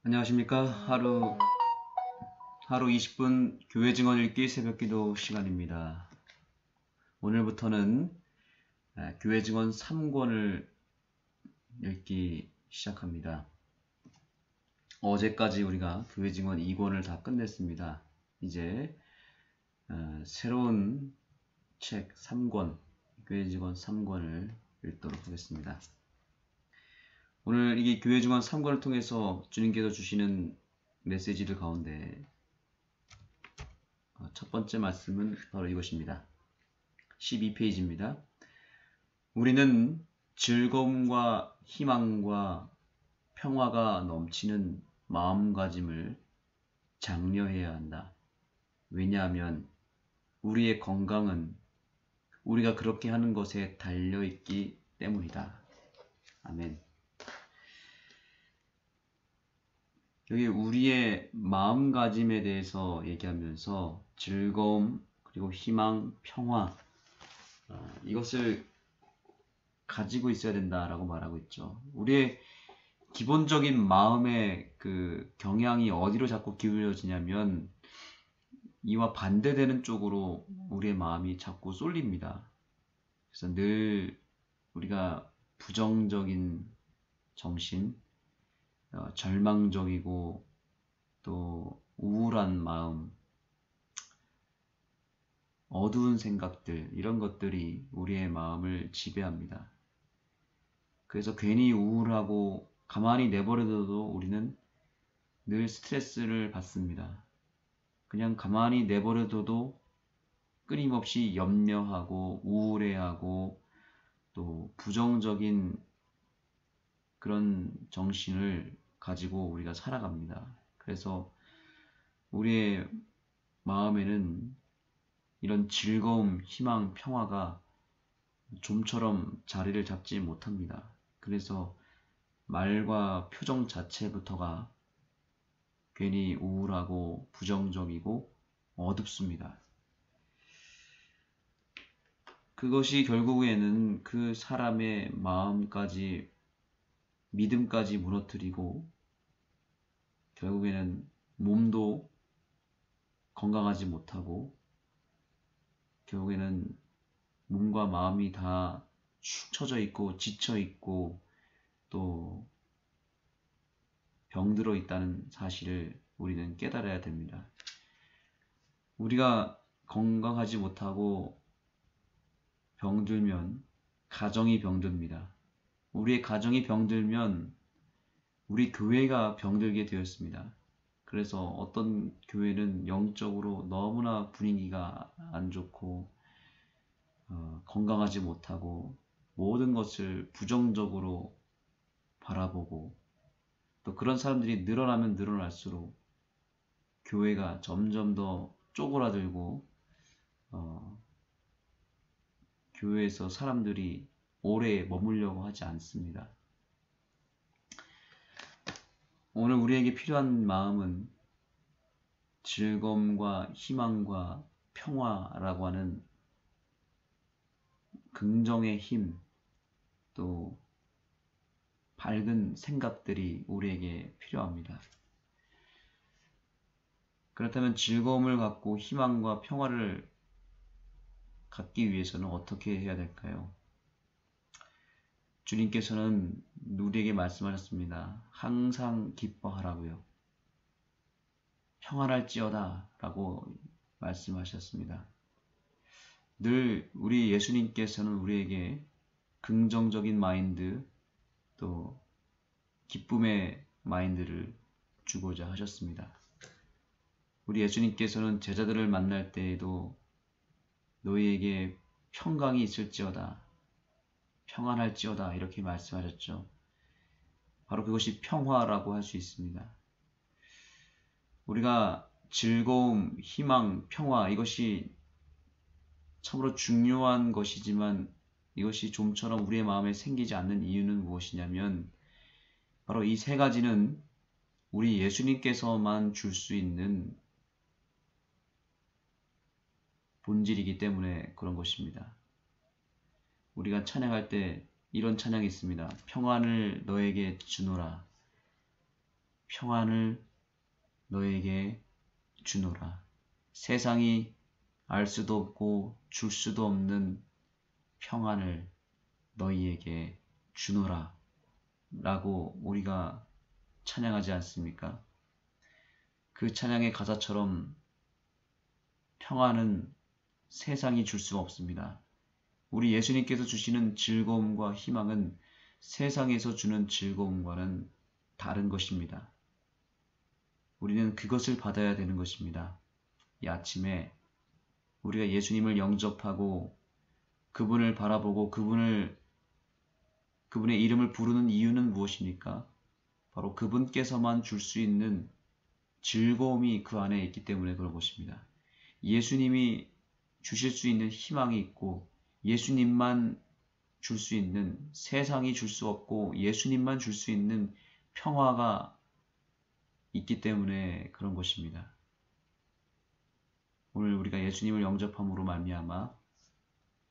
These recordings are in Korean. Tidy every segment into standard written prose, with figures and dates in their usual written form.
안녕하십니까. 하루 20분 교회 증언 읽기 새벽기도 시간입니다. 오늘부터는 교회 증언 3권을 읽기 시작합니다. 어제까지 우리가 교회 증언 2권을 다 끝냈습니다. 이제 새로운 책 3권, 교회 증언 3권을 읽도록 하겠습니다. 오늘 이 교회 증언 3권을 통해서 주님께서 주시는 메시지들 가운데 첫 번째 말씀은 바로 이것입니다. 12페이지입니다. 우리는 즐거움과 희망과 평화가 넘치는 마음가짐을 장려해야 한다. 왜냐하면 우리의 건강은 우리가 그렇게 하는 것에 달려있기 때문이다. 아멘. 여기 우리의 마음가짐에 대해서 얘기하면서 즐거움, 그리고 희망, 평화 이것을 가지고 있어야 된다라고 말하고 있죠. 우리의 기본적인 마음의 그 경향이 어디로 자꾸 기울어지냐면 이와 반대되는 쪽으로 우리의 마음이 자꾸 쏠립니다. 그래서 늘 우리가 부정적인 정신, 절망적이고 또 우울한 마음, 어두운 생각들, 이런 것들이 우리의 마음을 지배합니다. 그래서 괜히 우울하고 가만히 내버려둬도 우리는 늘 스트레스를 받습니다. 그냥 가만히 내버려둬도 끊임없이 염려하고 우울해하고 또 부정적인 그런 정신을 가지고 우리가 살아갑니다. 그래서 우리의 마음에는 이런 즐거움, 희망, 평화가 좀처럼 자리를 잡지 못합니다. 그래서 말과 표정 자체부터가 괜히 우울하고 부정적이고 어둡습니다. 그것이 결국에는 그 사람의 마음까지, 믿음까지 무너뜨리고 결국에는 몸도 건강하지 못하고 결국에는 몸과 마음이 다 축 처져 있고 지쳐 있고 또 병들어 있다는 사실을 우리는 깨달아야 됩니다. 우리가 건강하지 못하고 병들면 가정이 병듭니다. 우리의 가정이 병들면 우리 교회가 병들게 되었습니다. 그래서 어떤 교회는 영적으로 너무나 분위기가 안 좋고 건강하지 못하고 모든 것을 부정적으로 바라보고 또 그런 사람들이 늘어나면 늘어날수록 교회가 점점 더 쪼그라들고 교회에서 사람들이 오래 머물려고 하지 않습니다. 오늘 우리에게 필요한 마음은 즐거움과 희망과 평화라고 하는 긍정의 힘, 또 밝은 생각들이 우리에게 필요합니다. 그렇다면 즐거움을 갖고 희망과 평화를 갖기 위해서는 어떻게 해야 될까요? 주님께서는 우리에게 말씀하셨습니다. 항상 기뻐하라고요. 평안할지어다 라고 말씀하셨습니다. 늘 우리 예수님께서는 우리에게 긍정적인 마인드 또 기쁨의 마인드를 주고자 하셨습니다. 우리 예수님께서는 제자들을 만날 때에도 너희에게 평강이 있을지어다, 평안할지어다 이렇게 말씀하셨죠. 바로 그것이 평화라고 할 수 있습니다. 우리가 즐거움, 희망, 평화 이것이 참으로 중요한 것이지만 이것이 좀처럼 우리의 마음에 생기지 않는 이유는 무엇이냐면 바로 이 세 가지는 우리 예수님께서만 줄 수 있는 본질이기 때문에 그런 것입니다. 우리가 찬양할 때 이런 찬양이 있습니다. 평안을 너에게 주노라. 평안을 너에게 주노라. 세상이 알 수도 없고 줄 수도 없는 평안을 너희에게 주노라 라고 우리가 찬양하지 않습니까? 그 찬양의 가사처럼 평안은 세상이 줄 수 없습니다. 우리 예수님께서 주시는 즐거움과 희망은 세상에서 주는 즐거움과는 다른 것입니다. 우리는 그것을 받아야 되는 것입니다. 이 아침에 우리가 예수님을 영접하고 그분을 바라보고 그분의 이름을 부르는 이유는 무엇입니까? 바로 그분께서만 줄 수 있는 즐거움이 그 안에 있기 때문에 그런 것입니다. 예수님이 주실 수 있는 희망이 있고 예수님만 줄 수 있는, 세상이 줄 수 없고 예수님만 줄 수 있는 평화가 있기 때문에 그런 것입니다. 오늘 우리가 예수님을 영접함으로 말미암아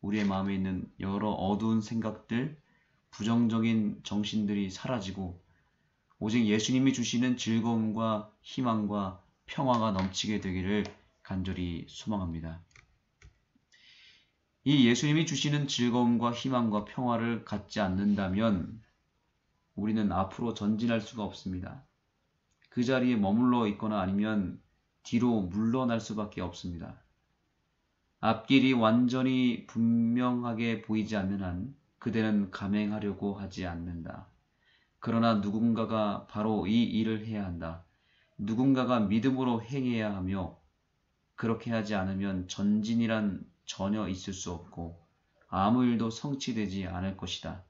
우리의 마음에 있는 여러 어두운 생각들, 부정적인 정신들이 사라지고 오직 예수님이 주시는 즐거움과 희망과 평화가 넘치게 되기를 간절히 소망합니다. 이 예수님이 주시는 즐거움과 희망과 평화를 갖지 않는다면 우리는 앞으로 전진할 수가 없습니다. 그 자리에 머물러 있거나 아니면 뒤로 물러날 수밖에 없습니다. 앞길이 완전히 분명하게 보이지 않는 한 그대는 감행하려고 하지 않는다. 그러나 누군가가 바로 이 일을 해야 한다. 누군가가 믿음으로 행해야 하며 그렇게 하지 않으면 전진이란 전혀 있을 수 없고 아무 일도 성취되지 않을 것이다.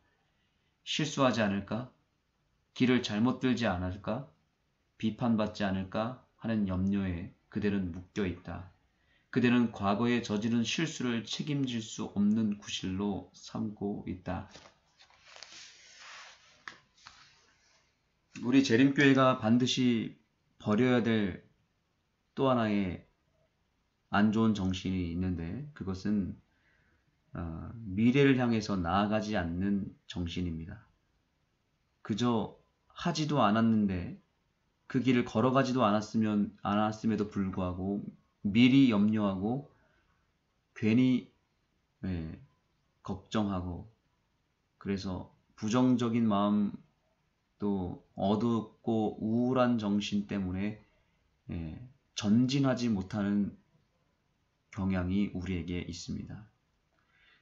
실수하지 않을까? 길을 잘못 들지 않을까? 비판받지 않을까 하는 염려에 그들은 묶여 있다. 그들은 과거에 저지른 실수를 책임질 수 없는 구실로 삼고 있다. 우리 재림교회가 반드시 버려야 될 또 하나의 안 좋은 정신이 있는데 그것은 미래를 향해서 나아가지 않는 정신입니다. 그저 하지도 않았는데 그 길을 걸어가지도 않았음에도 불구하고 미리 염려하고 괜히 걱정하고 그래서 부정적인 마음 또 어둡고 우울한 정신 때문에 전진하지 못하는 경향이 우리에게 있습니다.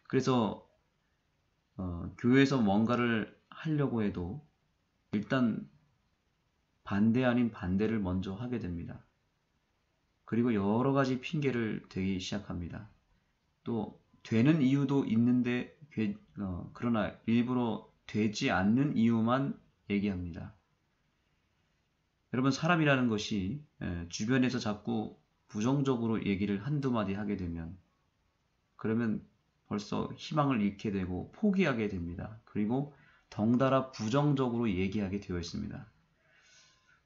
그래서 교회에서 뭔가를 하려고 해도 일단 반대 아닌 반대를 먼저 하게 됩니다. 그리고 여러 가지 핑계를 대기 시작합니다. 또 되는 이유도 있는데 그러나 일부러 되지 않는 이유만 얘기합니다. 여러분 사람이라는 것이 주변에서 자꾸 부정적으로 얘기를 한두 마디 하게 되면 그러면 벌써 희망을 잃게 되고 포기하게 됩니다. 그리고 덩달아 부정적으로 얘기하게 되어 있습니다.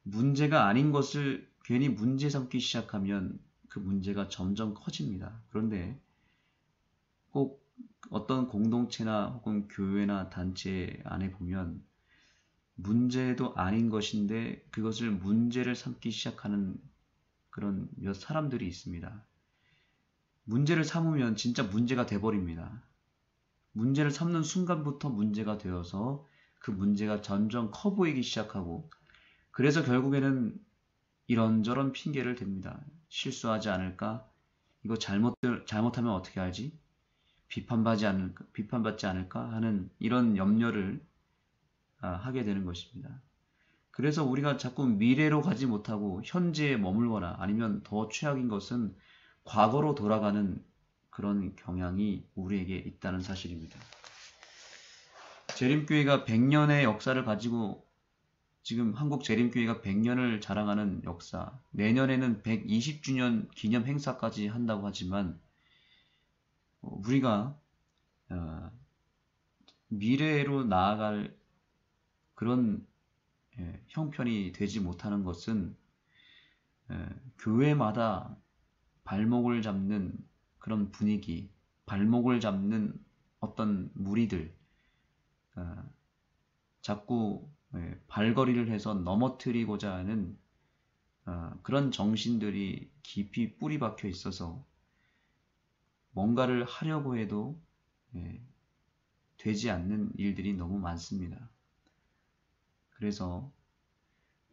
문제가 아닌 것을 괜히 문제 삼기 시작하면 그 문제가 점점 커집니다. 그런데 꼭 어떤 공동체나 혹은 교회나 단체 안에 보면 문제도 아닌 것인데 그것을 문제를 삼기 시작하는 그런 몇 사람들이 있습니다. 문제를 삼으면 진짜 문제가 돼버립니다. 문제를 삼는 순간부터 문제가 되어서 그 문제가 점점 커 보이기 시작하고 그래서 결국에는 이런저런 핑계를 댑니다. 실수하지 않을까? 이거 잘못하면 어떻게 하지? 비판받지 않을까? 하는 이런 염려를 하게 되는 것입니다. 그래서 우리가 자꾸 미래로 가지 못하고 현재에 머물거나 아니면 더 최악인 것은 과거로 돌아가는 그런 경향이 우리에게 있다는 사실입니다. 재림교회가 100년의 역사를 가지고 지금 한국 재림교회가 100년을 자랑하는 역사, 내년에는 120주년 기념 행사까지 한다고 하지만 우리가 미래로 나아갈 그런 형편이 되지 못하는 것은 교회마다 발목을 잡는 그런 분위기, 발목을 잡는 어떤 무리들, 자꾸 발걸이를 해서 넘어뜨리고자 하는 그런 정신들이 깊이 뿌리 박혀 있어서 뭔가를 하려고 해도 되지 않는 일들이 너무 많습니다. 그래서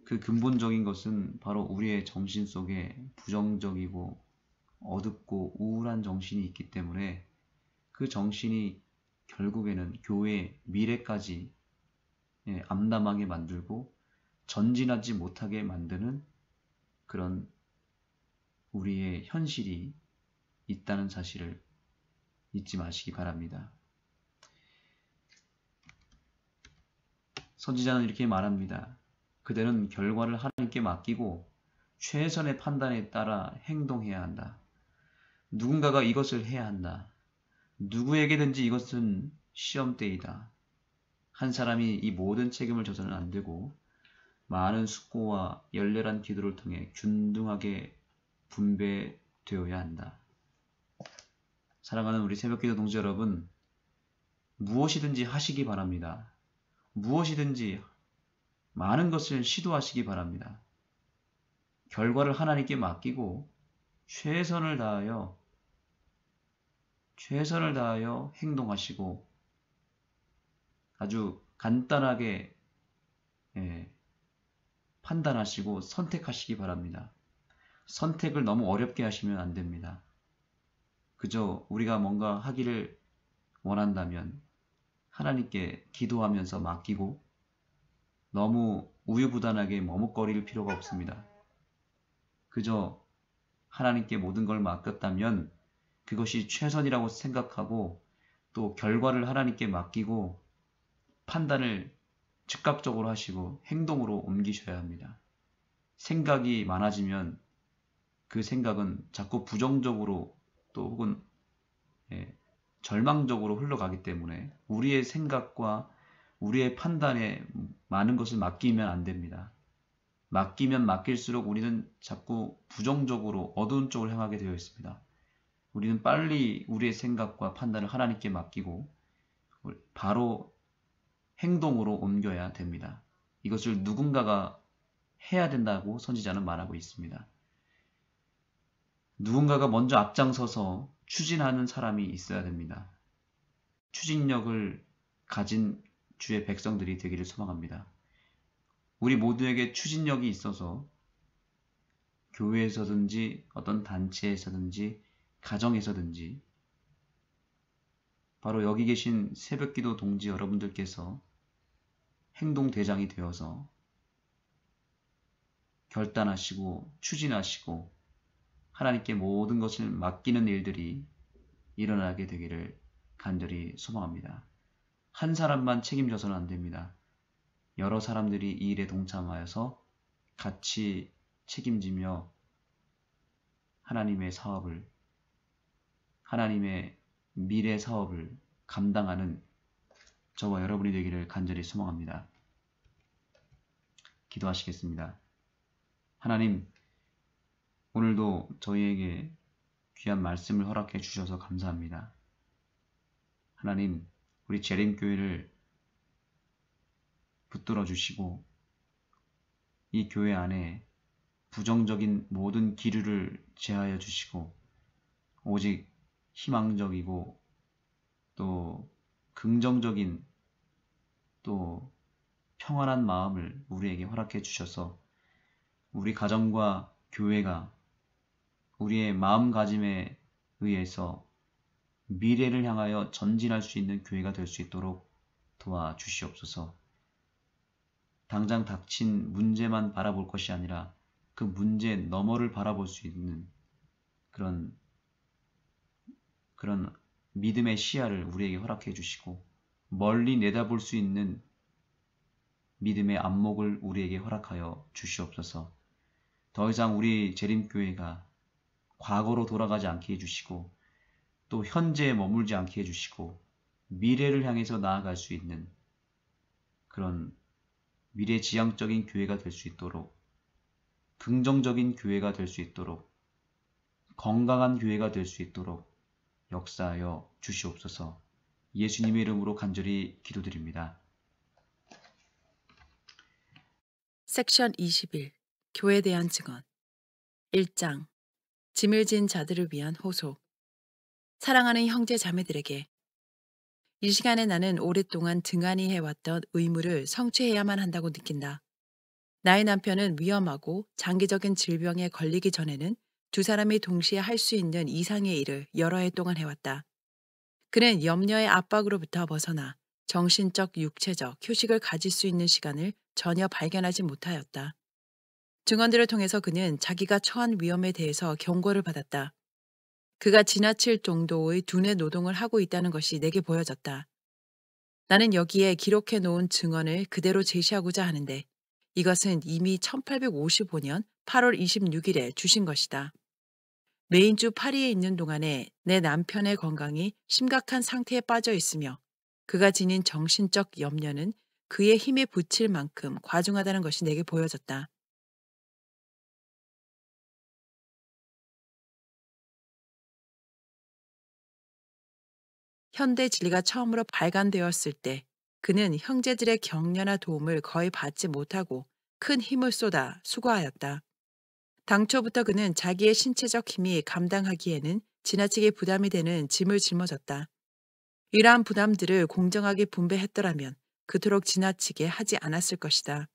그 근본적인 것은 바로 우리의 정신 속에 부정적이고 어둡고 우울한 정신이 있기 때문에 그 정신이 결국에는 교회의 미래까지 암담하게 만들고 전진하지 못하게 만드는 그런 우리의 현실이 있다는 사실을 잊지 마시기 바랍니다. 선지자는 이렇게 말합니다. 그대는 결과를 하나님께 맡기고 최선의 판단에 따라 행동해야 한다. 누군가가 이것을 해야 한다. 누구에게든지 이것은 시험대이다. 한 사람이 이 모든 책임을 져서는 안 되고 많은 숙고와 열렬한 기도를 통해 균등하게 분배되어야 한다. 사랑하는 우리 새벽기도 동지 여러분, 무엇이든지 하시기 바랍니다. 무엇이든지 많은 것을 시도하시기 바랍니다. 결과를 하나님께 맡기고 최선을 다하여 행동하시고 아주 간단하게 판단하시고 선택하시기 바랍니다. 선택을 너무 어렵게 하시면 안 됩니다. 그저 우리가 뭔가 하기를 원한다면 하나님께 기도하면서 맡기고 너무 우유부단하게 머뭇거릴 필요가 없습니다. 그저 하나님께 모든 걸 맡겼다면 그것이 최선이라고 생각하고 또 결과를 하나님께 맡기고 판단을 즉각적으로 하시고 행동으로 옮기셔야 합니다. 생각이 많아지면 그 생각은 자꾸 부정적으로 또 혹은 절망적으로 흘러가기 때문에 우리의 생각과 우리의 판단에 많은 것을 맡기면 안 됩니다. 맡기면 맡길수록 우리는 자꾸 부정적으로 어두운 쪽을 향하게 되어 있습니다. 우리는 빨리 우리의 생각과 판단을 하나님께 맡기고 바로 행동으로 옮겨야 됩니다. 이것을 누군가가 해야 된다고 선지자는 말하고 있습니다. 누군가가 먼저 앞장서서 추진하는 사람이 있어야 됩니다. 추진력을 가진 주의 백성들이 되기를 소망합니다. 우리 모두에게 추진력이 있어서 교회에서든지 어떤 단체에서든지 가정에서든지 바로 여기 계신 새벽기도 동지 여러분들께서 행동대장이 되어서 결단하시고 추진하시고 하나님께 모든 것을 맡기는 일들이 일어나게 되기를 간절히 소망합니다. 한 사람만 책임져서는 안 됩니다. 여러 사람들이 이 일에 동참하여서 같이 책임지며 하나님의 사업을, 하나님의 미래 사업을 감당하는 저와 여러분이 되기를 간절히 소망합니다. 기도하시겠습니다. 하나님, 오늘도 저희에게 귀한 말씀을 허락해 주셔서 감사합니다. 하나님, 우리 재림교회를 붙들어 주시고 이 교회 안에 부정적인 모든 기류를 제하여 주시고 오직 희망적이고 또 긍정적인 또 평안한 마음을 우리에게 허락해 주셔서 우리 가정과 교회가 우리의 마음가짐에 의해서 미래를 향하여 전진할 수 있는 교회가 될 수 있도록 도와주시옵소서. 당장 닥친 문제만 바라볼 것이 아니라 그 문제 너머를 바라볼 수 있는 그런 믿음의 시야를 우리에게 허락해 주시고 멀리 내다볼 수 있는 믿음의 안목을 우리에게 허락하여 주시옵소서. 더 이상 우리 재림교회가 과거로 돌아가지 않게 해주시고 또 현재에 머물지 않게 해주시고 미래를 향해서 나아갈 수 있는 그런 미래지향적인 교회가 될 수 있도록 긍정적인 교회가 될 수 있도록 건강한 교회가 될 수 있도록 역사하여 주시옵소서. 예수님의 이름으로 간절히 기도드립니다. 섹션 21. 교회에 대한 증언. 1장. 짐을 진 자들을 위한 호소. 사랑하는 형제 자매들에게, 이 시간에 나는 오랫동안 등한히 해왔던 의무를 성취해야만 한다고 느낀다. 나의 남편은 위험하고 장기적인 질병에 걸리기 전에는 두 사람이 동시에 할 수 있는 이상의 일을 여러 해 동안 해왔다. 그는 염려의 압박으로부터 벗어나 정신적, 육체적 휴식을 가질 수 있는 시간을 전혀 발견하지 못하였다. 증언들을 통해서 그는 자기가 처한 위험에 대해서 경고를 받았다. 그가 지나칠 정도의 두뇌 노동을 하고 있다는 것이 내게 보여졌다. 나는 여기에 기록해 놓은 증언을 그대로 제시하고자 하는데, 이것은 이미 1855년 8월 26일에 주신 것이다. 메인주 파리에 있는 동안에 내 남편의 건강이 심각한 상태에 빠져 있으며 그가 지닌 정신적 염려는 그의 힘에 부칠 만큼 과중하다는 것이 내게 보여졌다. 현대 진리가 처음으로 발간되었을 때 그는 형제들의 격려나 도움을 거의 받지 못하고 큰 힘을 쏟아 수고하였다. 당초부터 그는 자기의 신체적 힘이 감당하기에는 지나치게 부담이 되는 짐을 짊어졌다. 이러한 부담들을 공정하게 분배했더라면 그토록 지나치게 하지 않았을 것이다.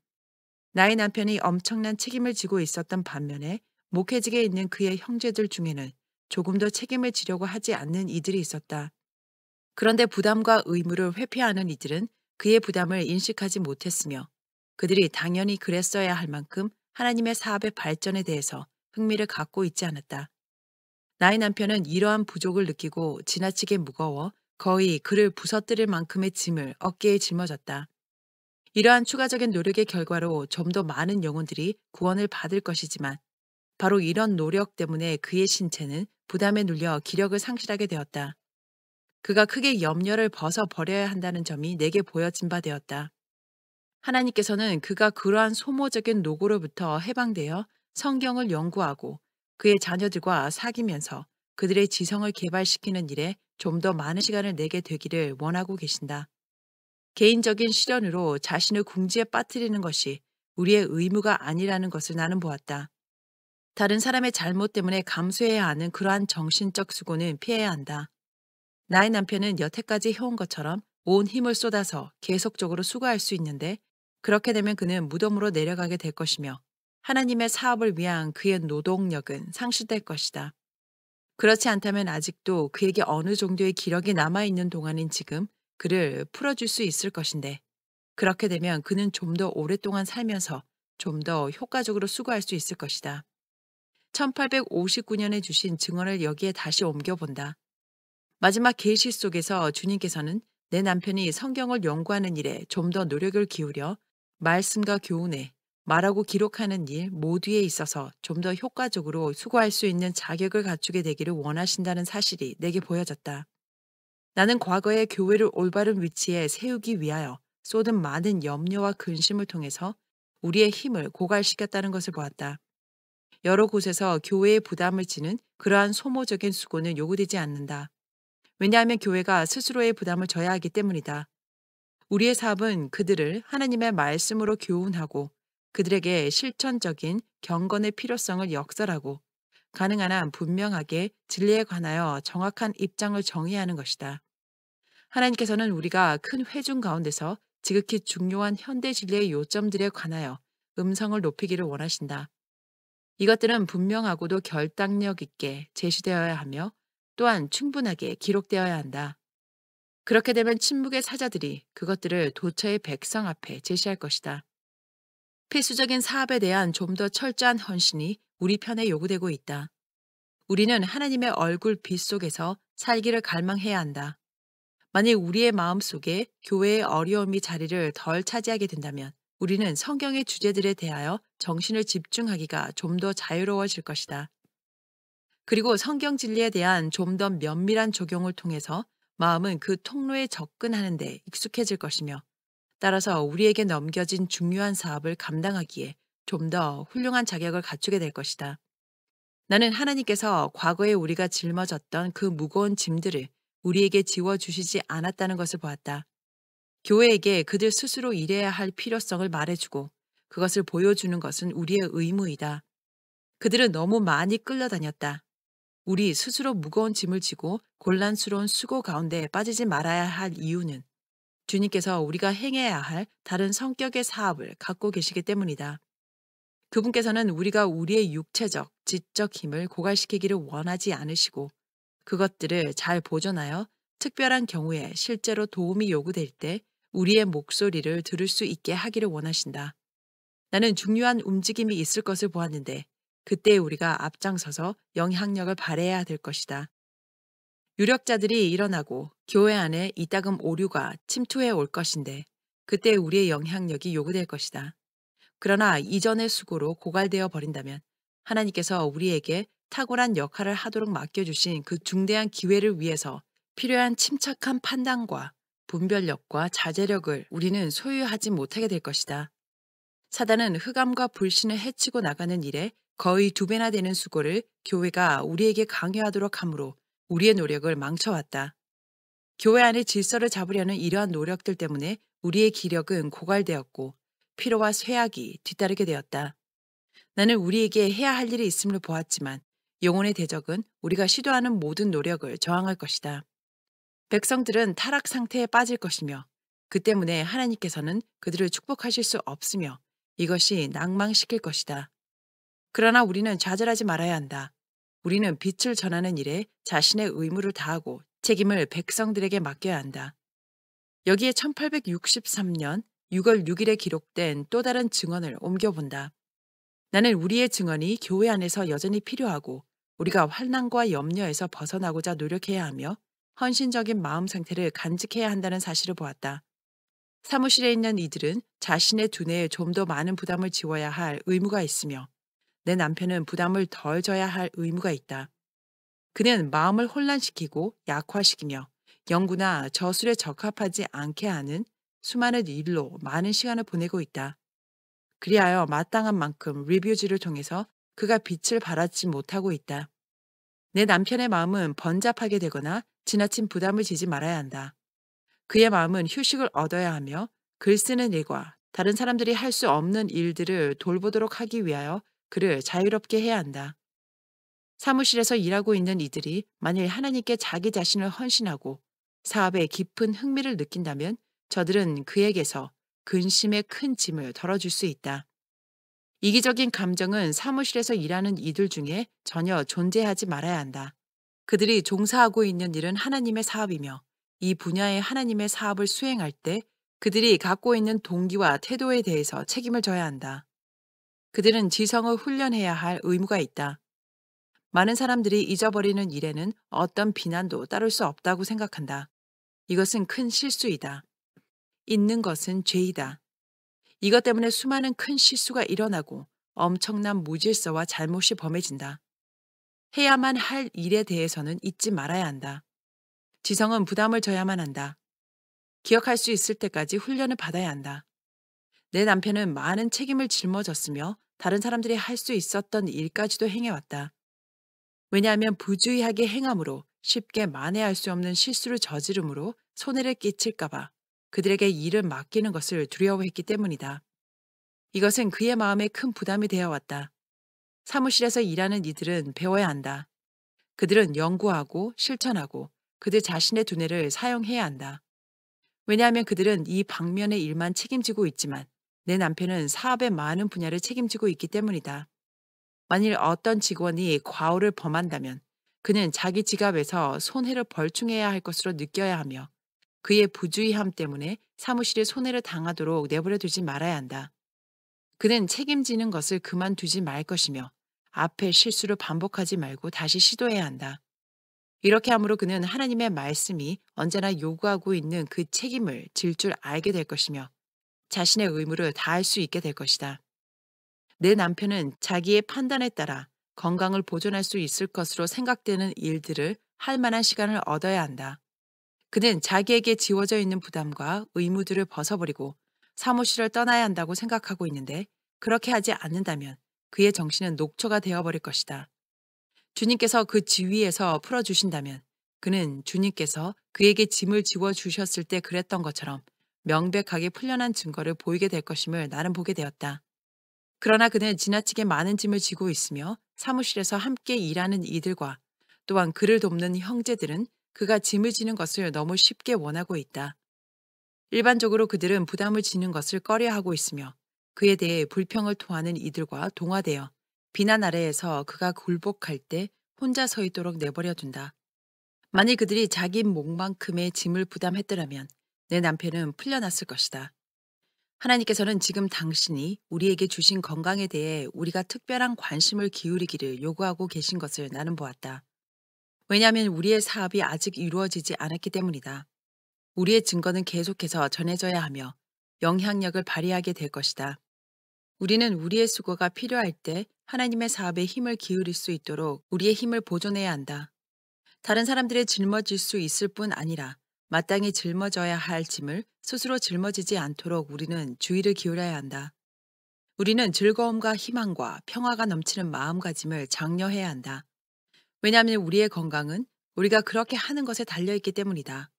나의 남편이 엄청난 책임을 지고 있었던 반면에 목회직에 있는 그의 형제들 중에는 조금 더 책임을 지려고 하지 않는 이들이 있었다. 그런데 부담과 의무를 회피하는 이들은 그의 부담을 인식하지 못했으며 그들이 당연히 그랬어야 할 만큼 하나님의 사업의 발전에 대해서 흥미를 갖고 있지 않았다. 나의 남편은 이러한 부족을 느끼고 지나치게 무거워 거의 그를 부서뜨릴 만큼의 짐을 어깨에 짊어졌다. 이러한 추가적인 노력의 결과로 좀 더 많은 영혼들이 구원을 받을 것이지만 바로 이런 노력 때문에 그의 신체는 부담에 눌려 기력을 상실하게 되었다. 그가 크게 염려를 벗어버려야 한다는 점이 내게 보여진 바 되었다. 하나님께서는 그가 그러한 소모적인 노고로부터 해방되어 성경을 연구하고 그의 자녀들과 사귀면서 그들의 지성을 개발시키는 일에 좀 더 많은 시간을 내게 되기를 원하고 계신다. 개인적인 시련으로 자신을 궁지에 빠뜨리는 것이 우리의 의무가 아니라는 것을 나는 보았다. 다른 사람의 잘못 때문에 감수해야 하는 그러한 정신적 수고는 피해야 한다. 나의 남편은 여태까지 해온 것처럼 온 힘을 쏟아서 계속적으로 수고할 수 있는데, 그렇게 되면 그는 무덤으로 내려가게 될 것이며 하나님의 사업을 위한 그의 노동력은 상실될 것이다. 그렇지 않다면 아직도 그에게 어느 정도의 기력이 남아있는 동안인 지금 그를 풀어줄 수 있을 것인데, 그렇게 되면 그는 좀 더 오랫동안 살면서 좀 더 효과적으로 수고할 수 있을 것이다. 1859년에 주신 증언을 여기에 다시 옮겨본다. 마지막 계시 속에서 주님께서는 내 남편이 성경을 연구하는 일에 좀 더 노력을 기울여 말씀과 교훈에 말하고 기록하는 일 모두에 있어서 좀 더 효과적으로 수고할 수 있는 자격을 갖추게 되기를 원하신다는 사실이 내게 보여졌다. 나는 과거의 교회를 올바른 위치에 세우기 위하여 쏟은 많은 염려와 근심을 통해서 우리의 힘을 고갈시켰다는 것을 보았다. 여러 곳에서 교회의 부담을 지는 그러한 소모적인 수고는 요구되지 않는다. 왜냐하면 교회가 스스로의 부담을 져야 하기 때문이다. 우리의 사업은 그들을 하나님의 말씀으로 교훈하고 그들에게 실천적인 경건의 필요성을 역설하고 가능한 한 분명하게 진리에 관하여 정확한 입장을 정해야 하는 것이다. 하나님께서는 우리가 큰 회중 가운데서 지극히 중요한 현대 진리의 요점들에 관하여 음성을 높이기를 원하신다. 이것들은 분명하고도 결단력 있게 제시되어야 하며 또한 충분하게 기록되어야 한다. 그렇게 되면 침묵의 사자들이 그것들을 도처의 백성 앞에 제시할 것이다. 필수적인 사업에 대한 좀 더 철저한 헌신이 우리 편에 요구되고 있다. 우리는 하나님의 얼굴 빛 속에서 살기를 갈망해야 한다. 만일 우리의 마음 속에 교회의 어려움이 자리를 덜 차지하게 된다면 우리는 성경의 주제들에 대하여 정신을 집중하기가 좀 더 자유로워질 것이다. 그리고 성경 진리에 대한 좀 더 면밀한 적용을 통해서 마음은 그 통로에 접근하는 데 익숙해질 것이며 따라서 우리에게 넘겨진 중요한 사업을 감당하기에 좀 더 훌륭한 자격을 갖추게 될 것이다. 나는 하나님께서 과거에 우리가 짊어졌던 그 무거운 짐들을 우리에게 지워주시지 않았다는 것을 보았다. 교회에게 그들 스스로 일해야 할 필요성을 말해주고 그것을 보여주는 것은 우리의 의무이다. 그들은 너무 많이 끌려다녔다. 우리 스스로 무거운 짐을 지고 곤란스러운 수고 가운데 빠지지 말아야 할 이유는 주님께서 우리가 행해야 할 다른 성격의 사업을 갖고 계시기 때문이다. 그분께서는 우리가 우리의 육체적, 지적 힘을 고갈시키기를 원하지 않으시고 그것들을 잘 보존하여 특별한 경우에 실제로 도움이 요구될 때 우리의 목소리를 들을 수 있게 하기를 원하신다. 나는 중요한 움직임이 있을 것을 보았는데 그때 우리가 앞장서서 영향력을 발휘해야 될 것이다. 유력자들이 일어나고 교회 안에 이따금 오류가 침투해 올 것인데 그때 우리의 영향력이 요구될 것이다. 그러나 이전의 수고로 고갈되어 버린다면 하나님께서 우리에게 탁월한 역할을 하도록 맡겨주신 그 중대한 기회를 위해서 필요한 침착한 판단과 분별력과 자제력을 우리는 소유하지 못하게 될 것이다. 사단은 흑암과 불신을 해치고 나가는 일에 거의 2배나 되는 수고를 교회가 우리에게 강요하도록 하므로 우리의 노력을 망쳐왔다. 교회 안의 질서를 잡으려는 이러한 노력들 때문에 우리의 기력은 고갈되었고 피로와 쇠약이 뒤따르게 되었다. 나는 우리에게 해야 할 일이 있음을 보았지만 영혼의 대적은 우리가 시도하는 모든 노력을 저항할 것이다. 백성들은 타락 상태에 빠질 것이며 그 때문에 하나님께서는 그들을 축복하실 수 없으며 이것이 낭망시킬 것이다. 그러나 우리는 좌절하지 말아야 한다. 우리는 빛을 전하는 일에 자신의 의무를 다하고 책임을 백성들에게 맡겨야 한다. 여기에 1863년 6월 6일에 기록된 또 다른 증언을 옮겨본다. 나는 우리의 증언이 교회 안에서 여전히 필요하고 우리가 환난과 염려에서 벗어나고자 노력해야 하며 헌신적인 마음 상태를 간직해야 한다는 사실을 보았다. 사무실에 있는 이들은 자신의 두뇌에 좀 더 많은 부담을 지워야 할 의무가 있으며 내 남편은 부담을 덜 져야 할 의무가 있다. 그는 마음을 혼란시키고 약화시키며 연구나 저술에 적합하지 않게 하는 수많은 일로 많은 시간을 보내고 있다. 그리하여 마땅한 만큼 리뷰지를 통해서 그가 빛을 발하지 못하고 있다. 내 남편의 마음은 번잡하게 되거나 지나친 부담을 지지 말아야 한다. 그의 마음은 휴식을 얻어야 하며 글 쓰는 일과 다른 사람들이 할 수 없는 일들을 돌보도록 하기 위하여 그를 자유롭게 해야 한다. 사무실에서 일하고 있는 이들이 만일 하나님께 자기 자신을 헌신하고 사업에 깊은 흥미를 느낀다면 저들은 그에게서 근심의 큰 짐을 덜어줄 수 있다. 이기적인 감정은 사무실에서 일하는 이들 중에 전혀 존재하지 말아야 한다. 그들이 종사하고 있는 일은 하나님의 사업이며 이 분야의 하나님의 사업을 수행할 때 그들이 갖고 있는 동기와 태도에 대해서 책임을 져야 한다. 그들은 지성을 훈련해야 할 의무가 있다. 많은 사람들이 잊어버리는 일에는 어떤 비난도 따를 수 없다고 생각한다. 이것은 큰 실수이다. 잊는 것은 죄이다. 이것 때문에 수많은 큰 실수가 일어나고 엄청난 무질서와 잘못이 범해진다. 해야만 할 일에 대해서는 잊지 말아야 한다. 지성은 부담을 져야만 한다. 기억할 수 있을 때까지 훈련을 받아야 한다. 내 남편은 많은 책임을 짊어졌으며 다른 사람들이 할 수 있었던 일까지도 행해왔다. 왜냐하면 부주의하게 행함으로 쉽게 만회할 수 없는 실수를 저지름으로 손해를 끼칠까봐 그들에게 일을 맡기는 것을 두려워했기 때문이다. 이것은 그의 마음에 큰 부담이 되어왔다. 사무실에서 일하는 이들은 배워야 한다. 그들은 연구하고 실천하고 그들 자신의 두뇌를 사용해야 한다. 왜냐하면 그들은 이 방면의 일만 책임지고 있지만 내 남편은 사업의 많은 분야를 책임지고 있기 때문이다. 만일 어떤 직원이 과오를 범한다면 그는 자기 지갑에서 손해를 벌충해야 할 것으로 느껴야 하며 그의 부주의함 때문에 사무실에 손해를 당하도록 내버려 두지 말아야 한다. 그는 책임지는 것을 그만두지 말 것이며 앞의 실수를 반복하지 말고 다시 시도해야 한다. 이렇게 함으로 그는 하나님의 말씀이 언제나 요구하고 있는 그 책임을 질 줄 알게 될 것이며 자신의 의무를 다할 수 있게 될 것이다. 내 남편은 자기의 판단에 따라 건강을 보존할 수 있을 것으로 생각되는 일들을 할 만한 시간을 얻어야 한다. 그는 자기에게 지워져 있는 부담과 의무들을 벗어버리고 사무실을 떠나야 한다고 생각하고 있는데 그렇게 하지 않는다면 그의 정신은 녹초가 되어버릴 것이다. 주님께서 그 지위에서 풀어주신다면 그는 주님께서 그에게 짐을 지워주셨을 때 그랬던 것처럼 명백하게 풀려난 증거를 보이게 될 것임을 나는 보게 되었다. 그러나 그는 지나치게 많은 짐을 지고 있으며 사무실에서 함께 일하는 이들과 또한 그를 돕는 형제들은 그가 짐을 지는 것을 너무 쉽게 원하고 있다. 일반적으로 그들은 부담을 지는 것을 꺼려하고 있으며 그에 대해 불평을 토하는 이들과 동화되어 비난 아래에서 그가 굴복할 때 혼자 서 있도록 내버려 둔다. 만일 그들이 자기 몫만큼의 짐을 부담했더라면 내 남편은 풀려났을 것이다. 하나님께서는 지금 당신이 우리에게 주신 건강에 대해 우리가 특별한 관심을 기울이기를 요구하고 계신 것을 나는 보았다. 왜냐하면 우리의 사업이 아직 이루어지지 않았기 때문이다. 우리의 증거는 계속해서 전해져야 하며 영향력을 발휘하게 될 것이다. 우리는 우리의 수고가 필요할 때 하나님의 사업에 힘을 기울일 수 있도록 우리의 힘을 보존해야 한다. 다른 사람들의 짊어질 수 있을 뿐 아니라 마땅히 짊어져야 할 짐을 스스로 짊어지지 않도록 우리는 주의를 기울여야 한다. 우리는 즐거움과 희망과 평화가 넘치는 마음가짐을 장려해야 한다. 왜냐하면 우리의 건강은 우리가 그렇게 하는 것에 달려있기 때문이다.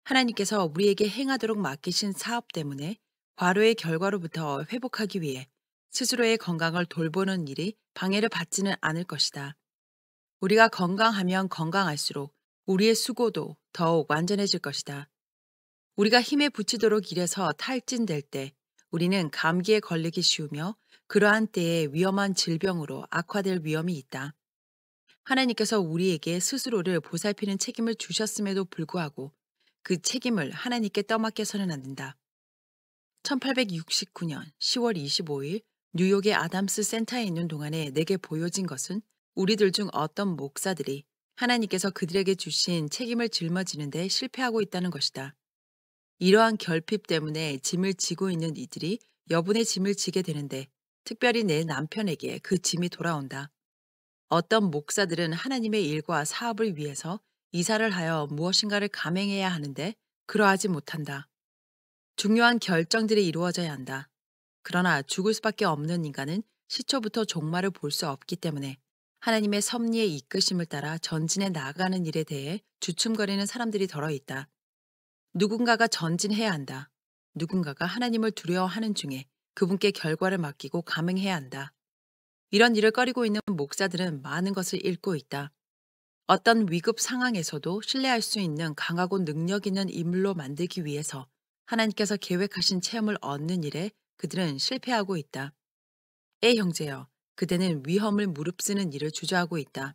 하나님께서 우리에게 행하도록 맡기신 사업 때문에 과로의 결과로부터 회복하기 위해 스스로의 건강을 돌보는 일이 방해를 받지는 않을 것이다. 우리가 건강하면 건강할수록 우리의 수고도 더욱 완전해질 것이다. 우리가 힘에 부치도록 일해서 탈진될 때 우리는 감기에 걸리기 쉬우며 그러한 때에 위험한 질병으로 악화될 위험이 있다. 하나님께서 우리에게 스스로를 보살피는 책임을 주셨음에도 불구하고 그 책임을 하나님께 떠맡겨서는 안 된다. 1869년 10월 25일 뉴욕의 아담스 센터에 있는 동안에 내게 보여진 것은 우리들 중 어떤 목사들이 하나님께서 그들에게 주신 책임을 짊어지는 데 실패하고 있다는 것이다. 이러한 결핍 때문에 짐을 지고 있는 이들이 여분의 짐을 지게 되는데 특별히 내 남편에게 그 짐이 돌아온다. 어떤 목사들은 하나님의 일과 사업을 위해서 이사를 하여 무엇인가를 감행해야 하는데 그러하지 못한다. 중요한 결정들이 이루어져야 한다. 그러나 죽을 수밖에 없는 인간은 시초부터 종말을 볼 수 없기 때문에 하나님의 섭리의 이끄심을 따라 전진해 나아가는 일에 대해 주춤거리는 사람들이 덜어 있다. 누군가가 전진해야 한다. 누군가가 하나님을 두려워하는 중에 그분께 결과를 맡기고 감행해야 한다. 이런 일을 꺼리고 있는 목사들은 많은 것을 잃고 있다. 어떤 위급 상황에서도 신뢰할 수 있는 강하고 능력 있는 인물로 만들기 위해서 하나님께서 계획하신 체험을 얻는 일에 그들은 실패하고 있다. 형제여, 그대는 위험을 무릅쓰는 일을 주저하고 있다.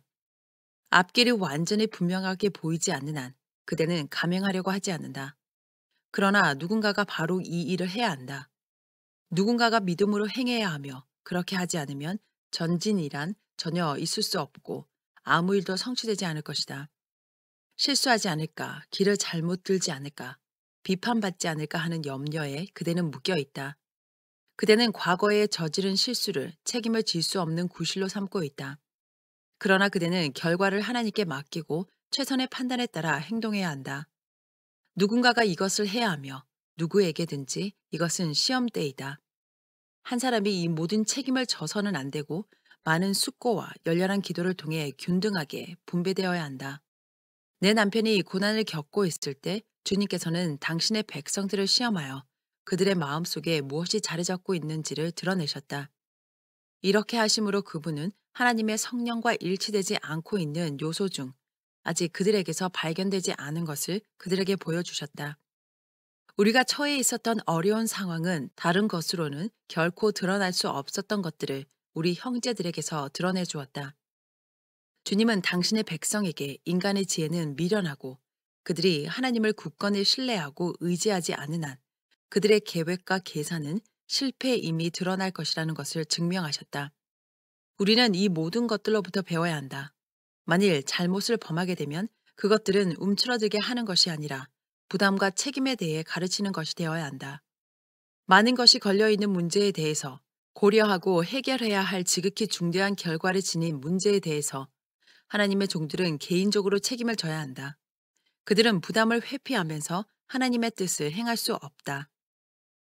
앞길이 완전히 분명하게 보이지 않는 한 그대는 감행하려고 하지 않는다. 그러나 누군가가 바로 이 일을 해야 한다. 누군가가 믿음으로 행해야 하며 그렇게 하지 않으면 전진이란 전혀 있을 수 없고 아무 일도 성취되지 않을 것이다. 실수하지 않을까, 길을 잘못 들지 않을까, 비판받지 않을까 하는 염려에 그대는 묶여 있다. 그대는 과거에 저지른 실수를 책임을 질 수 없는 구실로 삼고 있다. 그러나 그대는 결과를 하나님께 맡기고 최선의 판단에 따라 행동해야 한다. 누군가가 이것을 해야 하며 누구에게든지 이것은 시험대이다. 한 사람이 이 모든 책임을 져서는 안 되고 많은 숙고와 열렬한 기도를 통해 균등하게 분배되어야 한다. 내 남편이 고난을 겪고 있을 때 주님께서는 당신의 백성들을 시험하여 그들의 마음속에 무엇이 자리 잡고 있는지를 드러내셨다. 이렇게 하심으로 그분은 하나님의 성령과 일치되지 않고 있는 요소 중 아직 그들에게서 발견되지 않은 것을 그들에게 보여주셨다. 우리가 처해 있었던 어려운 상황은 다른 것으로는 결코 드러날 수 없었던 것들을 우리 형제들에게서 드러내 주었다. 주님은 당신의 백성에게 인간의 지혜는 미련하고 그들이 하나님을 굳건히 신뢰하고 의지하지 않는 한 그들의 계획과 계산은 실패에 이미 드러날 것이라는 것을 증명하셨다. 우리는 이 모든 것들로부터 배워야 한다. 만일 잘못을 범하게 되면 그것들은 움츠러들게 하는 것이 아니라 부담과 책임에 대해 가르치는 것이 되어야 한다. 많은 것이 걸려있는 문제에 대해서 고려하고 해결해야 할 지극히 중대한 결과를 지닌 문제에 대해서 하나님의 종들은 개인적으로 책임을 져야 한다. 그들은 부담을 회피하면서 하나님의 뜻을 행할 수 없다.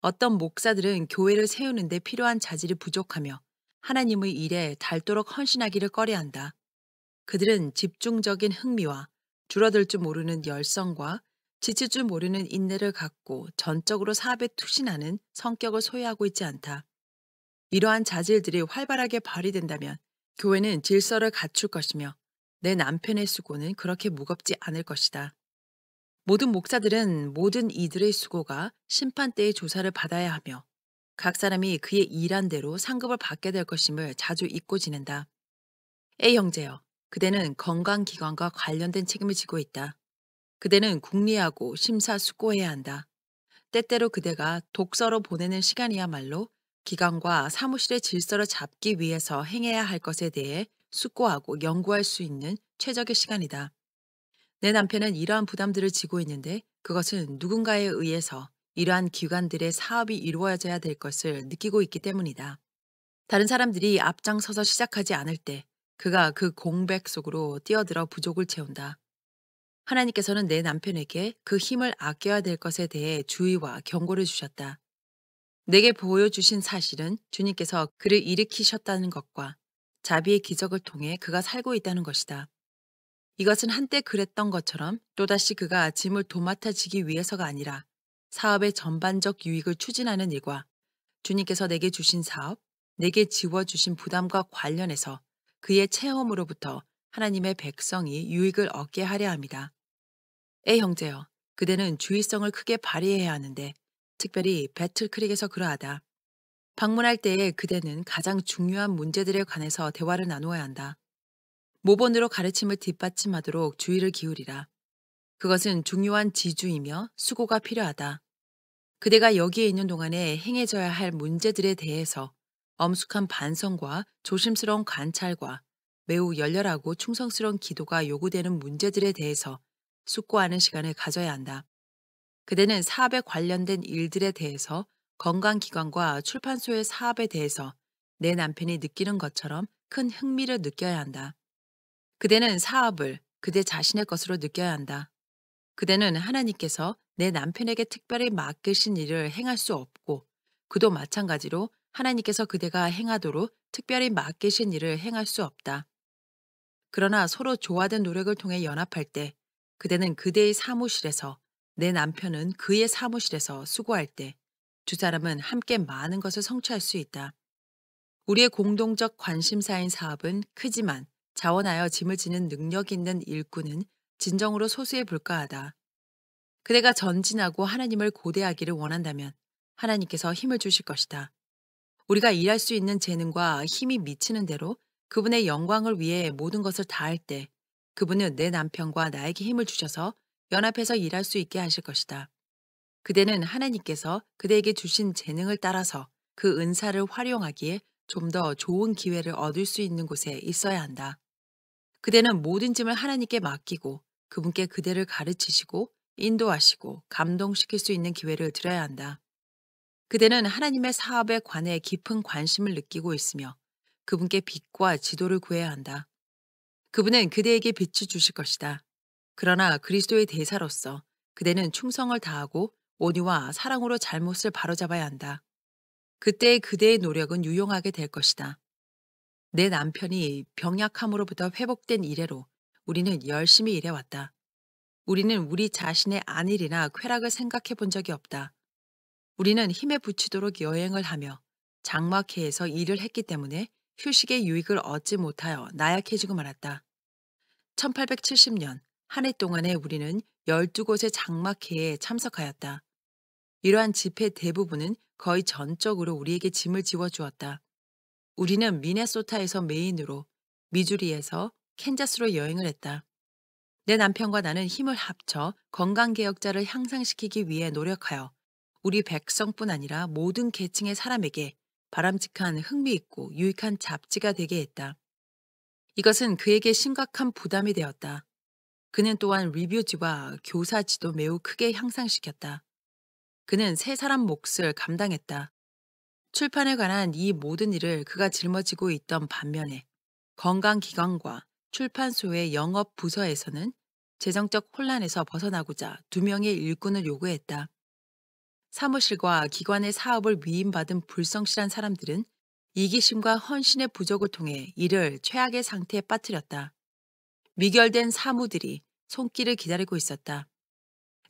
어떤 목사들은 교회를 세우는 데 필요한 자질이 부족하며 하나님의 일에 닳도록 헌신하기를 꺼려한다. 그들은 집중적인 흥미와 줄어들 줄 모르는 열성과 지칠 줄 모르는 인내를 갖고 전적으로 사업에 투신하는 성격을 소유하고 있지 않다. 이러한 자질들이 활발하게 발휘된다면 교회는 질서를 갖출 것이며 내 남편의 수고는 그렇게 무겁지 않을 것이다. 모든 목사들은 모든 이들의 수고가 심판 때의 조사를 받아야 하며 각 사람이 그의 일한 대로 상급을 받게 될 것임을 자주 잊고 지낸다. A 형제여, 그대는 건강기관과 관련된 책임을 지고 있다. 그대는 궁리하고 심사숙고해야 한다. 때때로 그대가 독서로 보내는 시간이야말로 기관과 사무실의 질서를 잡기 위해서 행해야 할 것에 대해 숙고하고 연구할 수 있는 최적의 시간이다. 내 남편은 이러한 부담들을 지고 있는데 그것은 누군가에 의해서 이러한 기관들의 사업이 이루어져야 될 것을 느끼고 있기 때문이다. 다른 사람들이 앞장서서 시작하지 않을 때 그가 그 공백 속으로 뛰어들어 부족을 채운다. 하나님께서는 내 남편에게 그 힘을 아껴야 될 것에 대해 주의와 경고를 주셨다. 내게 보여주신 사실은 주님께서 그를 일으키셨다는 것과 자비의 기적을 통해 그가 살고 있다는 것이다. 이것은 한때 그랬던 것처럼 또다시 그가 짐을 도맡아지기 위해서가 아니라 사업의 전반적 유익을 추진하는 일과 주님께서 내게 주신 사업, 내게 지워주신 부담과 관련해서 그의 체험으로부터 하나님의 백성이 유익을 얻게 하려 합니다. 에 형제여, 그대는 주의성을 크게 발휘해야 하는데 특별히 배틀크릭에서 그러하다. 방문할 때에 그대는 가장 중요한 문제들에 관해서 대화를 나누어야 한다. 모본으로 가르침을 뒷받침하도록 주의를 기울이라. 그것은 중요한 지주이며 수고가 필요하다. 그대가 여기에 있는 동안에 행해져야 할 문제들에 대해서 엄숙한 반성과 조심스러운 관찰과 매우 열렬하고 충성스러운 기도가 요구되는 문제들에 대해서 숙고하는 시간을 가져야 한다. 그대는 사업에 관련된 일들에 대해서 건강기관과 출판소의 사업에 대해서 내 남편이 느끼는 것처럼 큰 흥미를 느껴야 한다. 그대는 사업을 그대 자신의 것으로 느껴야 한다. 그대는 하나님께서 내 남편에게 특별히 맡기신 일을 행할 수 없고 그도 마찬가지로 하나님께서 그대가 행하도록 특별히 맡기신 일을 행할 수 없다. 그러나 서로 조화된 노력을 통해 연합할 때 그대는 그대의 사무실에서 내 남편은 그의 사무실에서 수고할 때 두 사람은 함께 많은 것을 성취할 수 있다. 우리의 공동적 관심사인 사업은 크지만 자원하여 짐을 지는 능력 있는 일꾼은 진정으로 소수에 불과하다. 그대가 전진하고 하나님을 고대하기를 원한다면 하나님께서 힘을 주실 것이다. 우리가 일할 수 있는 재능과 힘이 미치는 대로 그분의 영광을 위해 모든 것을 다할 때 그분은 내 남편과 나에게 힘을 주셔서 연합해서 일할 수 있게 하실 것이다. 그대는 하나님께서 그대에게 주신 재능을 따라서 그 은사를 활용하기에 좀 더 좋은 기회를 얻을 수 있는 곳에 있어야 한다. 그대는 모든 짐을 하나님께 맡기고 그분께 그대를 가르치시고 인도하시고 감동시킬 수 있는 기회를 드려야 한다. 그대는 하나님의 사업에 관해 깊은 관심을 느끼고 있으며 그분께 빛과 지도를 구해야 한다. 그분은 그대에게 빛을 주실 것이다. 그러나 그리스도의 대사로서 그대는 충성을 다하고 온유와 사랑으로 잘못을 바로잡아야 한다. 그때 그대의 노력은 유용하게 될 것이다. 내 남편이 병약함으로부터 회복된 이래로 우리는 열심히 일해왔다. 우리는 우리 자신의 안일이나 쾌락을 생각해 본 적이 없다. 우리는 힘에 부치도록 여행을 하며 장막회에서 일을 했기 때문에 휴식의 유익을 얻지 못하여 나약해지고 말았다. 1870년 한 해 동안에 우리는 12곳의 장막회에 참석하였다. 이러한 집회 대부분은 거의 전적으로 우리에게 짐을 지워주었다. 우리는 미네소타에서 메인으로, 미주리에서 캔자스로 여행을 했다. 내 남편과 나는 힘을 합쳐 건강개혁자를 향상시키기 위해 노력하여 우리 백성뿐 아니라 모든 계층의 사람에게 바람직한 흥미있고 유익한 잡지가 되게 했다. 이것은 그에게 심각한 부담이 되었다. 그는 또한 리뷰지와 교사지도 매우 크게 향상시켰다. 그는 세 사람 몫을 감당했다. 출판에 관한 이 모든 일을 그가 짊어지고 있던 반면에 건강기관과 출판소의 영업 부서에서는 재정적 혼란에서 벗어나고자 두 명의 일꾼을 요구했다. 사무실과 기관의 사업을 위임받은 불성실한 사람들은 이기심과 헌신의 부족을 통해 이를 최악의 상태에 빠뜨렸다. 미결된 사무들이 손길을 기다리고 있었다.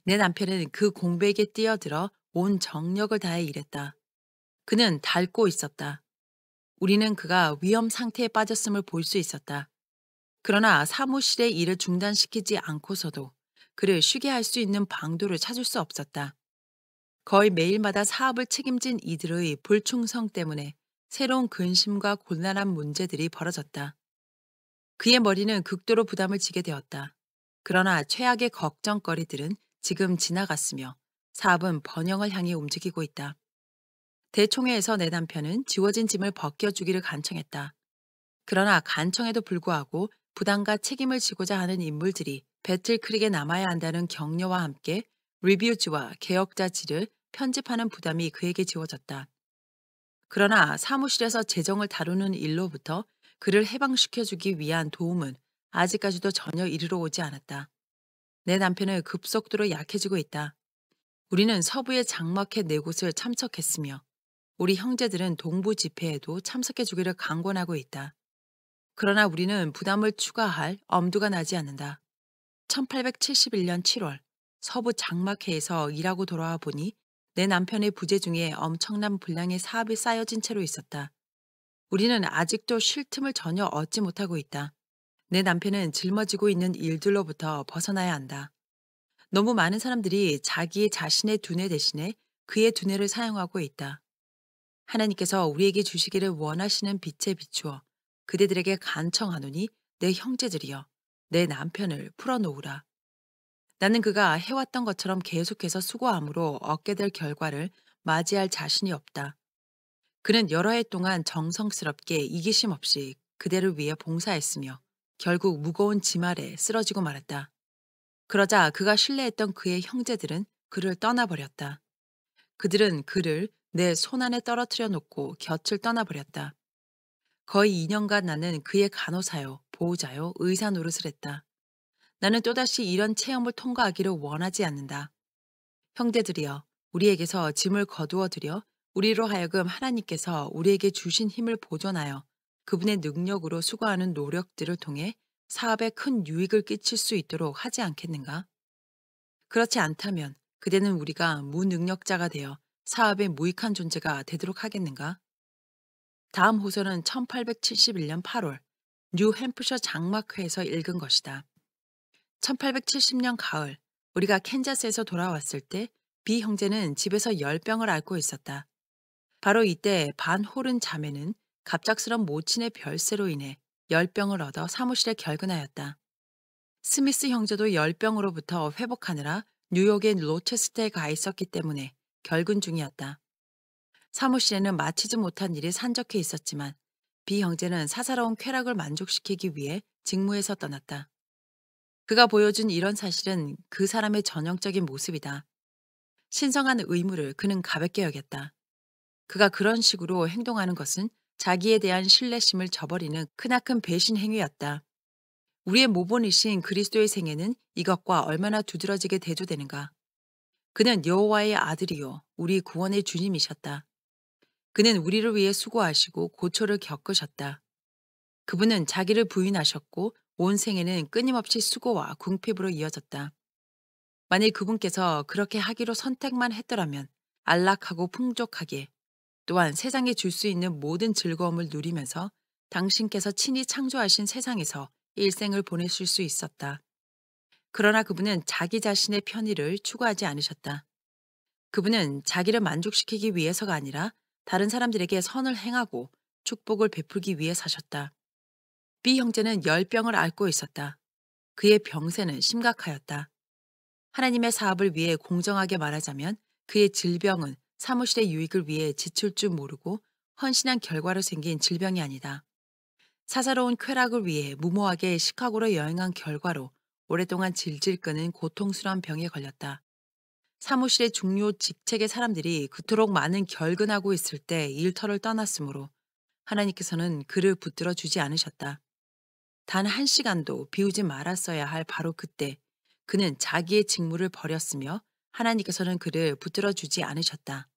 내 남편은 그 공백에 뛰어들어 온 정력을 다해 일했다. 그는 닳고 있었다. 우리는 그가 위험 상태에 빠졌음을 볼 수 있었다. 그러나 사무실의 일을 중단시키지 않고서도 그를 쉬게 할 수 있는 방도를 찾을 수 없었다. 거의 매일마다 사업을 책임진 이들의 불충성 때문에 새로운 근심과 곤란한 문제들이 벌어졌다. 그의 머리는 극도로 부담을 지게 되었다. 그러나 최악의 걱정거리들은 지금 지나갔으며 사업은 번영을 향해 움직이고 있다. 대총회에서 내 남편은 지워진 짐을 벗겨주기를 간청했다. 그러나 간청에도 불구하고 부담과 책임을 지고자 하는 인물들이 배틀크릭에 남아야 한다는 격려와 함께 리뷰지와 개혁자지를 편집하는 부담이 그에게 지워졌다. 그러나 사무실에서 재정을 다루는 일로부터 그를 해방시켜주기 위한 도움은 아직까지도 전혀 이르러 오지 않았다. 내 남편은 급속도로 약해지고 있다. 우리는 서부의 장마켓 네 곳을 참석했으며 우리 형제들은 동부 집회에도 참석해 주기를 강권하고 있다. 그러나 우리는 부담을 추가할 엄두가 나지 않는다. 1871년 7월 서부 장마회에서 일하고 돌아와 보니 내 남편의 부재 중에 엄청난 분량의 사업이 쌓여진 채로 있었다. 우리는 아직도 쉴 틈을 전혀 얻지 못하고 있다. 내 남편은 짊어지고 있는 일들로부터 벗어나야 한다. 너무 많은 사람들이 자기 자신의 두뇌 대신에 그의 두뇌를 사용하고 있다. 하나님께서 우리에게 주시기를 원하시는 빛에 비추어 그대들에게 간청하노니 내 형제들이여 내 남편을 풀어놓으라. 나는 그가 해왔던 것처럼 계속해서 수고함으로 얻게 될 결과를 맞이할 자신이 없다. 그는 여러 해 동안 정성스럽게 이기심 없이 그대를 위해 봉사했으며 결국 무거운 짐 아래 쓰러지고 말았다. 그러자 그가 신뢰했던 그의 형제들은 그를 떠나버렸다. 그들은 그를 내 손안에 떨어뜨려 놓고 곁을 떠나버렸다. 거의 2년간 나는 그의 간호사요, 보호자요, 의사 노릇을 했다. 나는 또다시 이런 체험을 통과하기를 원하지 않는다. 형제들이여, 우리에게서 짐을 거두어 들여 우리로 하여금 하나님께서 우리에게 주신 힘을 보존하여 그분의 능력으로 수고하는 노력들을 통해 사업에 큰 유익을 끼칠 수 있도록 하지 않겠는가? 그렇지 않다면 그대는 우리가 무능력자가 되어 사업에 무익한 존재가 되도록 하겠는가? 다음 호소는 1871년 8월 뉴햄프셔 장막회에서 읽은 것이다. 1870년 가을 우리가 캔자스에서 돌아왔을 때 비 형제는 집에서 열병을 앓고 있었다. 바로 이때 반 호른 자매는 갑작스런 모친의 별세로 인해 열병을 얻어 사무실에 결근하였다. 스미스 형제도 열병으로부터 회복하느라 뉴욕의 로체스터에 가 있었기 때문에 결근 중이었다. 사무실에는 마치지 못한 일이 산적해 있었지만 비 형제는 사사로운 쾌락을 만족시키기 위해 직무에서 떠났다. 그가 보여준 이런 사실은 그 사람의 전형적인 모습이다. 신성한 의무를 그는 가볍게 여겼다. 그가 그런 식으로 행동하는 것은 자기에 대한 신뢰심을 저버리는 크나큰 배신 행위였다. 우리의 모본이신 그리스도의 생애는 이것과 얼마나 두드러지게 대조되는가. 그는 여호와의 아들이요 우리 구원의 주님이셨다. 그는 우리를 위해 수고하시고 고초를 겪으셨다. 그분은 자기를 부인하셨고 온 생애는 끊임없이 수고와 궁핍으로 이어졌다. 만일 그분께서 그렇게 하기로 선택만 했더라면 안락하고 풍족하게 또한 세상에 줄 수 있는 모든 즐거움을 누리면서 당신께서 친히 창조하신 세상에서 일생을 보내실 수 있었다. 그러나 그분은 자기 자신의 편의를 추구하지 않으셨다. 그분은 자기를 만족시키기 위해서가 아니라 다른 사람들에게 선을 행하고 축복을 베풀기 위해 사셨다. 비 형제는 열병을 앓고 있었다. 그의 병세는 심각하였다. 하나님의 사업을 위해 공정하게 말하자면 그의 질병은 사무실의 유익을 위해 지출 줄 모르고 헌신한 결과로 생긴 질병이 아니다. 사사로운 쾌락을 위해 무모하게 시카고로 여행한 결과로 오랫동안 질질 끄는 고통스러운 병에 걸렸다. 사무실의 중요 직책의 사람들이 그토록 많은 결근하고 있을 때 일터를 떠났으므로 하나님께서는 그를 붙들어 주지 않으셨다. 단 한 시간도 비우지 말았어야 할 바로 그때 그는 자기의 직무를 버렸으며 하나님께서는 그를 붙들어 주지 않으셨다.